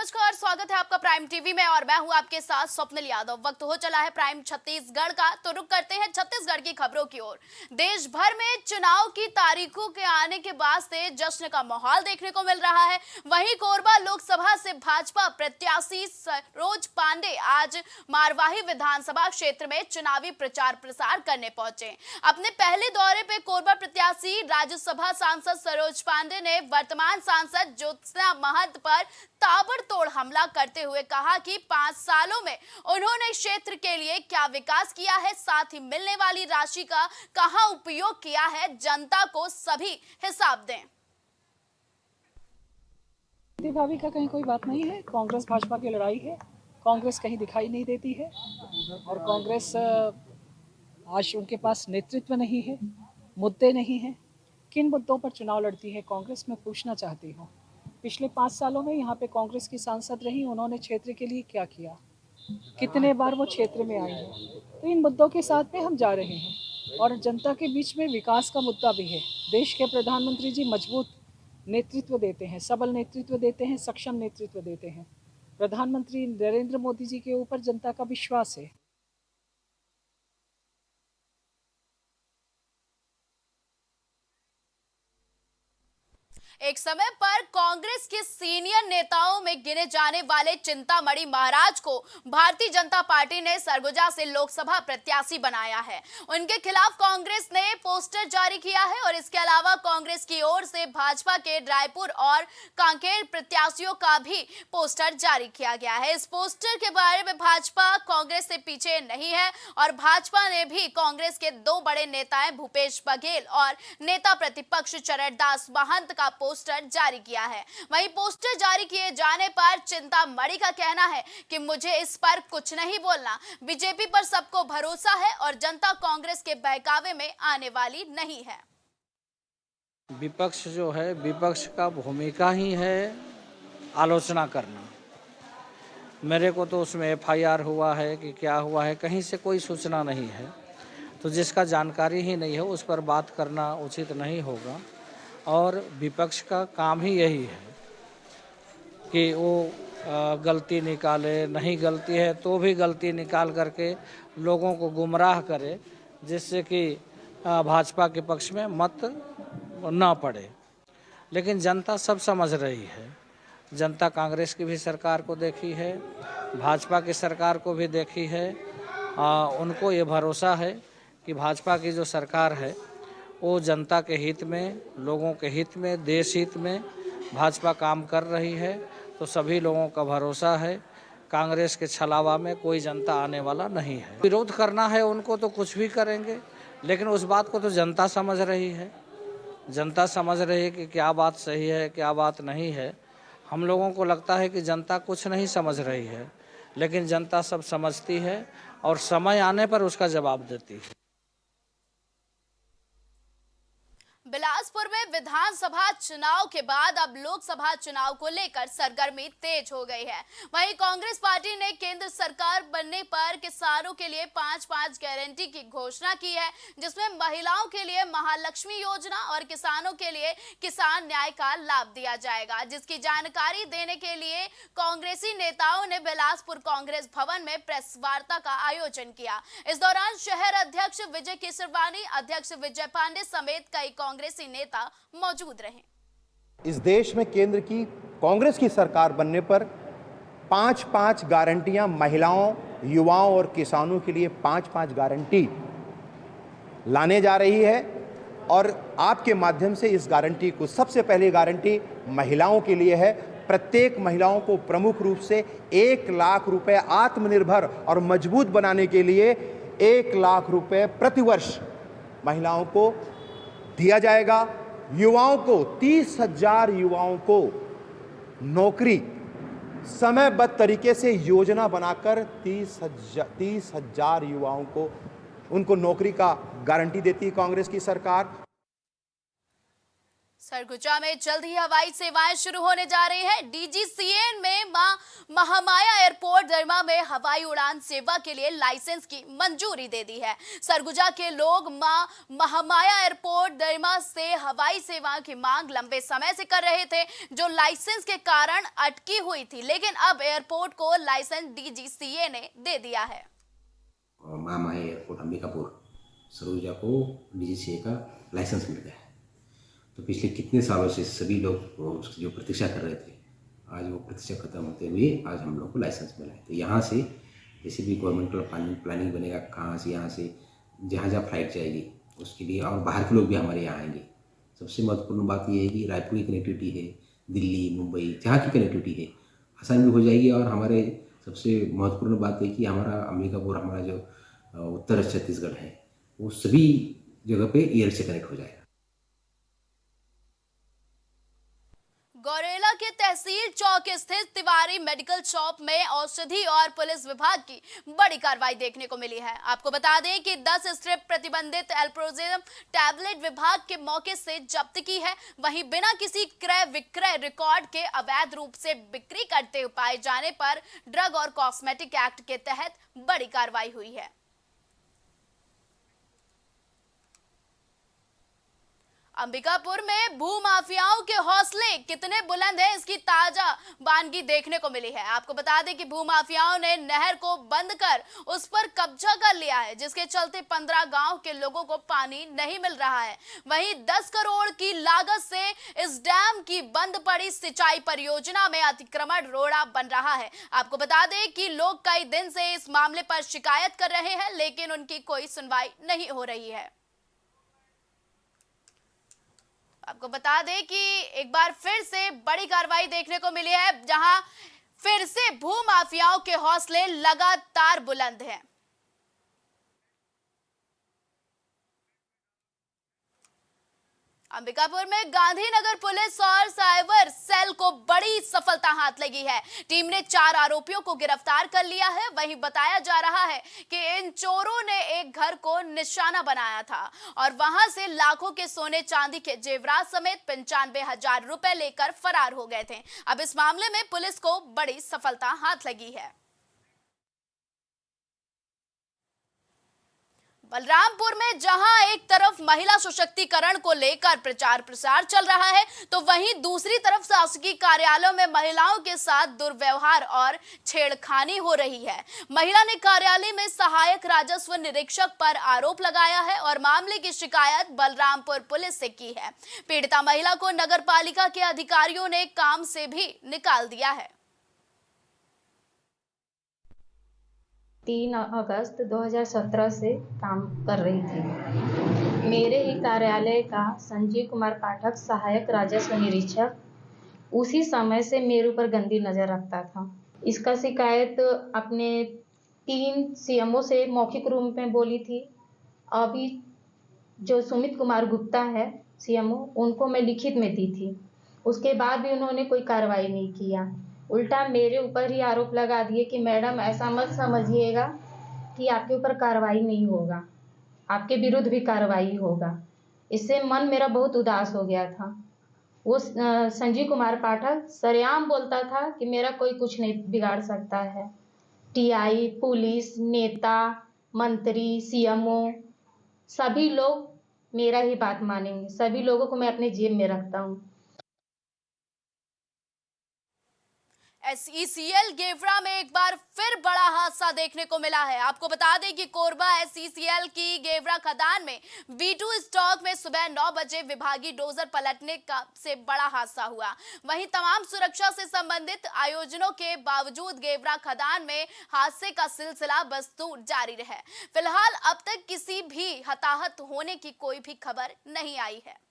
नमस्कार, स्वागत है आपका प्राइम टीवी में और मैं हूं आपके साथ स्वप्निल यादव। वक्त हो चला है प्राइम छत्तीसगढ़ का, तो रुक करते हैं छत्तीसगढ़ की खबरों की ओर। देश भर में चुनाव की तारीखों के आने के बाद से जश्न का माहौल देखने को मिल रहा है। वहीं कोरबा लोकसभा से भाजपा प्रत्याशी सरोज पांडे आज मारवाही विधानसभा क्षेत्र में चुनावी प्रचार प्रसार करने पहुंचे। अपने पहले दौरे पे कोरबा प्रत्याशी राज्यसभा सांसद सरोज पांडे ने वर्तमान सांसद ज्योत्सना महंत पर ताबड़तोड़ हमला करते हुए कहा कि 5 सालों में उन्होंने क्षेत्र के लिए क्या विकास किया है, साथ ही मिलने वाली राशि का कहां उपयोग किया है, जनता को सभी हिसाब दें। भाभी का कहीं कोई बात नहीं है। कांग्रेस भाजपा की लड़ाई है। कांग्रेस कहीं दिखाई नहीं देती है और कांग्रेस आज उनके पास नेतृत्व नहीं है, मुद्दे नहीं हैं। किन मुद्दों पर चुनाव लड़ती है कांग्रेस, मैं पूछना चाहती हूँ। पिछले 5 सालों में यहाँ पे कांग्रेस की सांसद रही, उन्होंने क्षेत्र के लिए क्या किया, कितने बार वो क्षेत्र में आई है। तो इन मुद्दों के साथ में हम जा रहे हैं और जनता के बीच में विकास का मुद्दा भी है। देश के प्रधानमंत्री जी मजबूत नेतृत्व देते हैं, सबल नेतृत्व देते हैं, सक्षम नेतृत्व देते हैं। प्रधानमंत्री नरेंद्र मोदी जी के ऊपर जनता का विश्वास है। एक समय पर कांग्रेस के सीनियर नेताओं में गिने जाने वाले चिंतामणि महाराज को भारतीय जनता पार्टी ने सरगुजा से लोकसभा प्रत्याशी बनाया है। उनके खिलाफ कांग्रेस ने पोस्टर जारी किया है और इसके अलावा कांग्रेस की ओर से भाजपा के रायपुर और कांकेर प्रत्याशियों का भी पोस्टर जारी किया गया है। इस पोस्टर के बारे में भाजपा कांग्रेस से पीछे नहीं है और भाजपा ने भी कांग्रेस के 2 बड़े नेताएं भूपेश बघेल और नेता प्रतिपक्ष चरणदास महंत का पोस्टर जारी किया है। वहीं पोस्टर जारी किए जाने पर चिंतामणि का कहना है कि मुझे इस पर कुछ नहीं बोलना, बीजेपी पर सबको भरोसा है और जनता कांग्रेस के बहकावे में आने वाली नहीं है। विपक्ष जो है, विपक्ष का भूमिका ही है आलोचना करना। मेरे को तो उसमें एफआईआर हुआ है कि क्या हुआ है, कहीं से कोई सूचना नहीं है, तो जिसका जानकारी ही नहीं है उस पर बात करना उचित नहीं होगा। और विपक्ष का काम ही यही है कि वो गलती निकाले, नहीं गलती है तो भी गलती निकाल करके लोगों को गुमराह करे, जिससे कि भाजपा के पक्ष में मत ना पड़े। लेकिन जनता सब समझ रही है। जनता कांग्रेस की भी सरकार को देखी है, भाजपा की सरकार को भी देखी है। उनको ये भरोसा है कि भाजपा की जो सरकार है वो जनता के हित में, लोगों के हित में, देश हित में भाजपा काम कर रही है। तो सभी लोगों का भरोसा है कांग्रेस के छलावा में कोई जनता आने वाला नहीं है। विरोध करना है उनको तो कुछ भी करेंगे, लेकिन उस बात को तो जनता समझ रही है। जनता समझ रही है कि क्या बात सही है, क्या बात नहीं है। हम लोगों को लगता है कि जनता कुछ नहीं समझ रही है, लेकिन जनता सब समझती है और समय आने पर उसका जवाब देती है। बिलासपुर में विधानसभा चुनाव के बाद अब लोकसभा चुनाव को लेकर सरगर्मी तेज हो गई है। वहीं कांग्रेस पार्टी ने केंद्र सरकार बनने पर किसानों के लिए 5-5 गारंटी की घोषणा की है, जिसमें महिलाओं के लिए महालक्ष्मी योजना और किसानों के लिए किसान न्याय का लाभ दिया जाएगा। जिसकी जानकारी देने के लिए कांग्रेसी नेताओं ने बिलासपुर कांग्रेस भवन में प्रेस वार्ता का आयोजन किया। इस दौरान शहर अध्यक्ष विजय केसरवानी, अध्यक्ष विजय पांडे समेत कई कांग्रेसी नेता मौजूद रहे। इस देश में केंद्र की कांग्रेस की सरकार बनने पर 5-5 गारंटियां महिलाओं, युवाओं और किसानों के लिए 5-5 गारंटी लाने जा रही है। और आपके माध्यम से इस गारंटी को, सबसे पहली गारंटी महिलाओं के लिए है। प्रत्येक महिलाओं को प्रमुख रूप से 1 लाख रुपए आत्मनिर्भर और मजबूत बनाने के लिए 1 लाख रुपए प्रतिवर्ष महिलाओं को दिया जाएगा। युवाओं को 30,000 युवाओं को नौकरी समयबद्ध तरीके से योजना बनाकर 30,000 युवाओं को उनको नौकरी का गारंटी देती है कांग्रेस की सरकार। सरगुजा में जल्द ही हवाई सेवाएं शुरू होने जा रही हैं। डीजीसीए में महामाया एयरपोर्ट दरमा में हवाई उड़ान सेवा के लिए लाइसेंस की मंजूरी दे दी है। सरगुजा के लोग महामाया एयरपोर्ट दरमा से हवाई सेवा की मांग लंबे समय से कर रहे थे, जो लाइसेंस के कारण अटकी हुई थी, लेकिन अब एयरपोर्ट को लाइसेंस डीजीसीए ने दे दिया है। महामाया एयरपोर्ट अंबिकापुर सरगुजा को डीजीसीए का लाइसेंस मिल गया है। तो पिछले कितने सालों से सभी लोग उसकी जो प्रतीक्षा कर रहे थे, आज वो प्रतीक्षा खत्म होते हुए आज हम लोग को लाइसेंस मिला है। तो यहाँ से जैसे भी गवर्नमेंट का प्लानिंग बनेगा, कहाँ से यहाँ से जहाँ जहाँ फ्लाइट जाएगी उसके लिए, और बाहर के लोग भी हमारे यहाँ आएंगे। सबसे महत्वपूर्ण बात यह है कि रायपुर की कनेक्टिविटी है, दिल्ली मुंबई जहाँ की कनेक्टिविटी है आसान भी हो जाएगी। और हमारे सबसे महत्वपूर्ण बात है कि हमारा अंबिकापुर, हमारा जो उत्तर छत्तीसगढ़ है, वो सभी जगह पे एयर से कनेक्ट हो जाएगा। गौरेला के तहसील चौक स्थित तिवारी मेडिकल शॉप में औषधि और पुलिस विभाग की बड़ी कार्रवाई देखने को मिली है। आपको बता दें कि 10 स्ट्रिप प्रतिबंधित एल्प्रोजेम टैबलेट विभाग के मौके से जब्त की है। वहीं बिना किसी क्रय विक्रय रिकॉर्ड के अवैध रूप से बिक्री करते हुए पाए जाने पर ड्रग और कॉस्मेटिक एक्ट के तहत बड़ी कार्रवाई हुई है। अंबिकापुर में भूमाफियाओं के हौसले कितने बुलंद हैं, इसकी ताजा बानगी देखने को मिली है। आपको बता दें कि भूमाफियाओं ने नहर को बंद कर उस पर कब्जा कर लिया है, जिसके चलते 15 गांव के लोगों को पानी नहीं मिल रहा है। वहीं 10 करोड़ की लागत से इस डैम की बंद पड़ी सिंचाई परियोजना में अतिक्रमण रोड़ा बन रहा है। आपको बता दें कि लोग कई दिन से इस मामले पर शिकायत कर रहे हैं, लेकिन उनकी कोई सुनवाई नहीं हो रही है। आपको बता दें कि एक बार फिर से बड़ी कार्रवाई देखने को मिली है, जहां फिर से भूमाफियाओं के हौसले लगातार बुलंद हैं। अंबिकापुर में गांधीनगर पुलिस और साइबर सेल को बड़ी सफलता हाथ लगी है। टीम ने 4 आरोपियों को गिरफ्तार कर लिया है। वहीं बताया जा रहा है कि इन चोरों ने एक घर को निशाना बनाया था और वहां से लाखों के सोने चांदी के जेवरात समेत 95,000 रुपए लेकर फरार हो गए थे। अब इस मामले में पुलिस को बड़ी सफलता हाथ लगी है। बलरामपुर में जहां एक तरफ महिला सशक्तिकरण को लेकर प्रचार प्रसार चल रहा है, तो वहीं दूसरी तरफ शासकीय कार्यालयों में महिलाओं के साथ दुर्व्यवहार और छेड़खानी हो रही है। महिला ने कार्यालय में सहायक राजस्व निरीक्षक पर आरोप लगाया है और मामले की शिकायत बलरामपुर पुलिस से की है। पीड़िता महिला को नगरपालिका के अधिकारियों ने काम से भी निकाल दिया है। 3 अगस्त 2017 से काम कर रही थी। मेरे ही कार्यालय का संजीव कुमार पाठक सहायक राजस्व निरीक्षक उसी समय से मेरे ऊपर गंदी नज़र रखता था। इसका शिकायत अपने 3 सीएमओ से मौखिक रूप में बोली थी। अभी जो सुमित कुमार गुप्ता है सीएमओ, उनको मैं लिखित में दी थी। उसके बाद भी उन्होंने कोई कार्रवाई नहीं किया। उल्टा मेरे ऊपर ही आरोप लगा दिए कि मैडम ऐसा मत समझिएगा कि आपके ऊपर कार्रवाई नहीं होगा, आपके विरुद्ध भी कार्रवाई होगा। इससे मन मेरा बहुत उदास हो गया था। वो संजीव कुमार पाठक सरेआम बोलता था कि मेरा कोई कुछ नहीं बिगाड़ सकता है। टीआई, पुलिस, नेता, मंत्री, सीएमओ सभी लोग मेरा ही बात मानेंगे। सभी लोगों को मैं अपने जेब में रखता हूँ। SECL गेवरा में एक बार फिर बड़ा हादसा देखने को मिला है। आपको बता दें कि कोरबा SECL की गेवरा खदान में B2 स्टॉक में सुबह 9 बजे विभागीय डोजर पलटने से बड़ा हादसा हुआ। वहीं तमाम सुरक्षा से संबंधित आयोजनों के बावजूद गेवरा खदान में हादसे का सिलसिला बदस्तूर जारी रहा। फिलहाल अब तक किसी भी हताहत होने की कोई भी खबर नहीं आई है।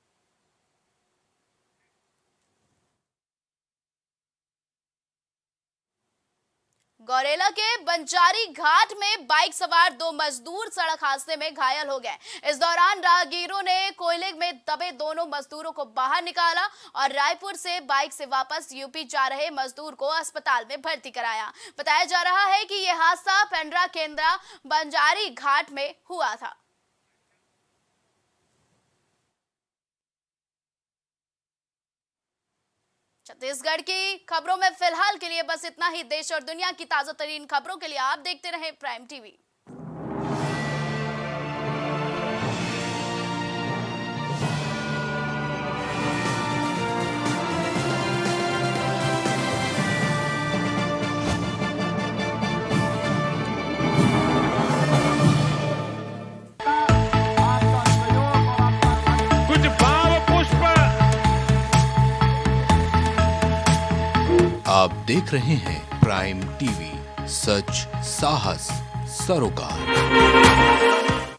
गौरेला के बंजारी घाट में बाइक सवार 2 मजदूर सड़क हादसे में घायल हो गए। इस दौरान राहगीरों ने कोयले में दबे दोनों मजदूरों को बाहर निकाला और रायपुर से बाइक से वापस यूपी जा रहे मजदूर को अस्पताल में भर्ती कराया। बताया जा रहा है कि यह हादसा पेंड्रा केंद्रा बंजारी घाट में हुआ था। छत्तीसगढ़ की खबरों में फिलहाल के लिए बस इतना ही। देश और दुनिया की ताजा तरीन खबरों के लिए आप देखते रहें प्राइम टीवी। कुछ भाव पुष्प। आप देख रहे हैं प्राइम टीवी, सच साहस सरोकार।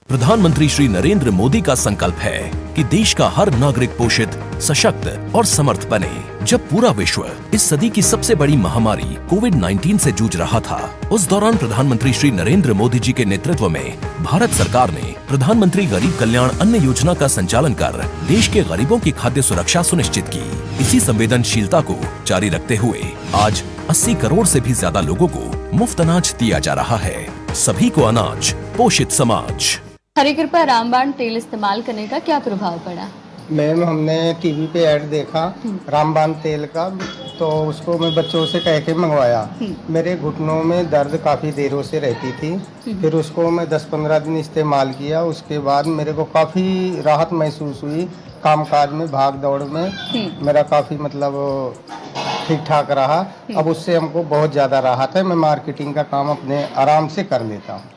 प्रधानमंत्री श्री नरेंद्र मोदी का संकल्प है कि देश का हर नागरिक पोषित, सशक्त और समर्थ बने। जब पूरा विश्व इस सदी की सबसे बड़ी महामारी कोविड-19 से जूझ रहा था, उस दौरान प्रधानमंत्री श्री नरेंद्र मोदी जी के नेतृत्व में भारत सरकार ने प्रधानमंत्री गरीब कल्याण अन्न योजना का संचालन कर देश के गरीबों की खाद्य सुरक्षा सुनिश्चित की। इसी संवेदनशीलता को जारी रखते हुए आज 80 करोड़ से भी ज्यादा लोगों को मुफ्त अनाज दिया जा रहा है। सभी को अनाज, पोषित समाज। हरिकृपा पर रामबाण तेल इस्तेमाल करने का क्या प्रभाव पड़ा? मैम, हमने टीवी पे ऐड देखा रामबाण तेल का, तो उसको मैं बच्चों से कह के मंगवाया। मेरे घुटनों में दर्द काफ़ी देरों से रहती थी। फिर उसको मैं 10-15 दिन इस्तेमाल किया। उसके बाद मेरे को काफ़ी राहत महसूस हुई। कामकाज में, भाग दौड़ में मेरा काफ़ी मतलब ठीक ठाक रहा। अब उससे हमको बहुत ज़्यादा राहत है। मैं मार्केटिंग का काम अपने आराम से कर लेता हूँ।